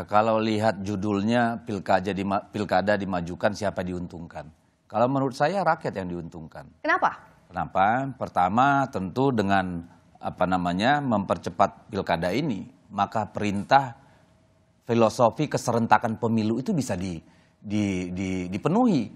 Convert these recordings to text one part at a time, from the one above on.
Ya, kalau lihat judulnya pilkada dimajukan siapa diuntungkan. Kalau menurut saya rakyat yang diuntungkan. Kenapa? Kenapa? Pertama tentu dengan mempercepat pilkada ini, maka perintah filosofi keserentakan pemilu itu bisa dipenuhi.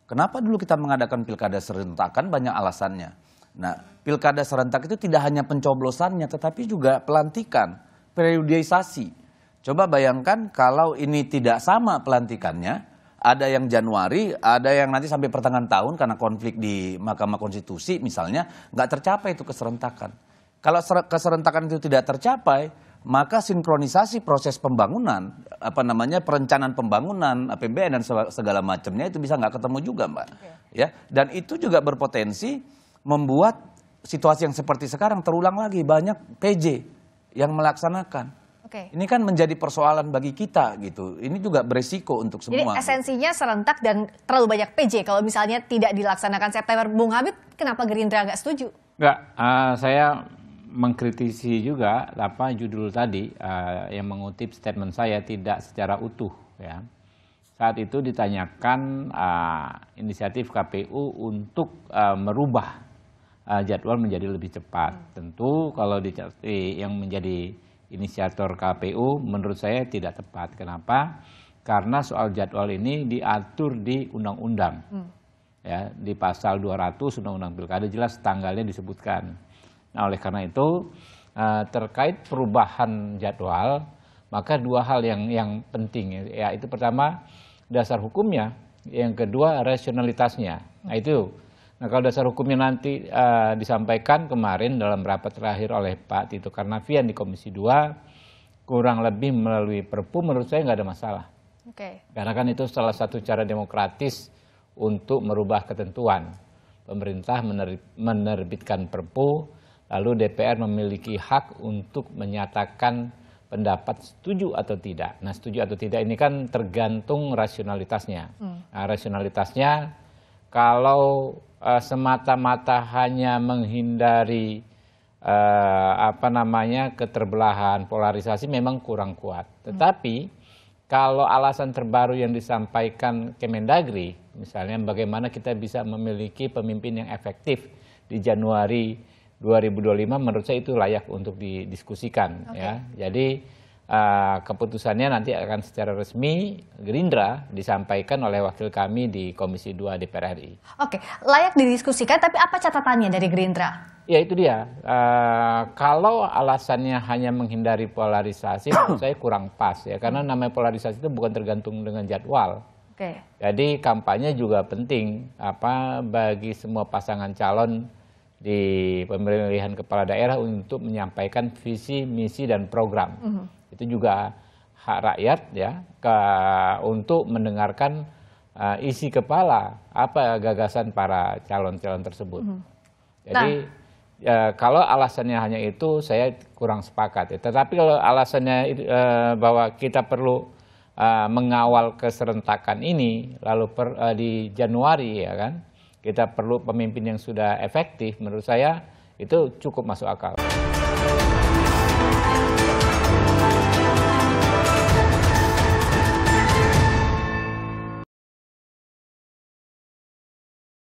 Kenapa dulu kita mengadakan pilkada serentakan? Banyak alasannya. Nah, pilkada serentak itu tidak hanya pencoblosannya, tetapi juga pelantikan, periodisasi. Coba bayangkan kalau ini tidak sama pelantikannya, ada yang Januari, ada yang nanti sampai pertengahan tahun karena konflik di Mahkamah Konstitusi misalnya, nggak tercapai itu keserentakan. Kalau keserentakan itu tidak tercapai, maka sinkronisasi proses pembangunan, perencanaan pembangunan, APBN dan segala macamnya itu bisa nggak ketemu juga, Mbak. Ya, dan itu juga berpotensi membuat situasi yang seperti sekarang terulang lagi, banyak PJ yang melaksanakan. Ini kan menjadi persoalan bagi kita gitu. Ini juga beresiko untuk semua. Jadi esensinya serentak dan terlalu banyak PJ. Kalau misalnya tidak dilaksanakan September, Bung Habib, kenapa Gerindra nggak setuju? Nggak, saya mengkritisi juga judul tadi yang mengutip statement saya tidak secara utuh. Ya. Saat itu ditanyakan inisiatif KPU untuk merubah jadwal menjadi lebih cepat. Tentu kalau yang menjadi inisiator KPU menurut saya tidak tepat. Kenapa? Karena soal jadwal ini diatur di undang-undang. Ya, di pasal 200 Undang-Undang Pilkada jelas tanggalnya disebutkan. Nah, oleh karena itu terkait perubahan jadwal, maka dua hal yang penting, ya itu pertama dasar hukumnya, yang kedua rasionalitasnya. Nah, kalau dasar hukumnya nanti disampaikan kemarin dalam rapat terakhir oleh Pak Tito Karnavian di Komisi 2, kurang lebih melalui Perpu, menurut saya nggak ada masalah. Karena kan itu salah satu cara demokratis untuk merubah ketentuan. Pemerintah menerbitkan Perpu, lalu DPR memiliki hak untuk menyatakan pendapat setuju atau tidak. Nah, setuju atau tidak ini kan tergantung rasionalitasnya. Nah, rasionalitasnya kalau semata-mata hanya menghindari keterbelahan, polarisasi memang kurang kuat. Tetapi kalau alasan terbaru yang disampaikan Kemendagri, misalnya bagaimana kita bisa memiliki pemimpin yang efektif di Januari 2025, menurut saya itu layak untuk didiskusikan. Ya. Jadi keputusannya nanti akan secara resmi Gerindra disampaikan oleh wakil kami di Komisi 2 DPR RI. Layak didiskusikan, tapi apa catatannya dari Gerindra? Ya itu dia, kalau alasannya hanya menghindari polarisasi, menurut saya kurang pas ya, karena namanya polarisasi itu bukan tergantung dengan jadwal. Jadi kampanye juga penting bagi semua pasangan calon di pemilihan kepala daerah untuk menyampaikan visi, misi dan program. Itu juga hak rakyat ya untuk mendengarkan isi kepala gagasan para calon-calon tersebut. Jadi kalau alasannya hanya itu saya kurang sepakat ya. Tetapi kalau alasannya bahwa kita perlu mengawal keserentakan ini lalu di Januari ya kan, kita perlu pemimpin yang sudah efektif, menurut saya itu cukup masuk akal.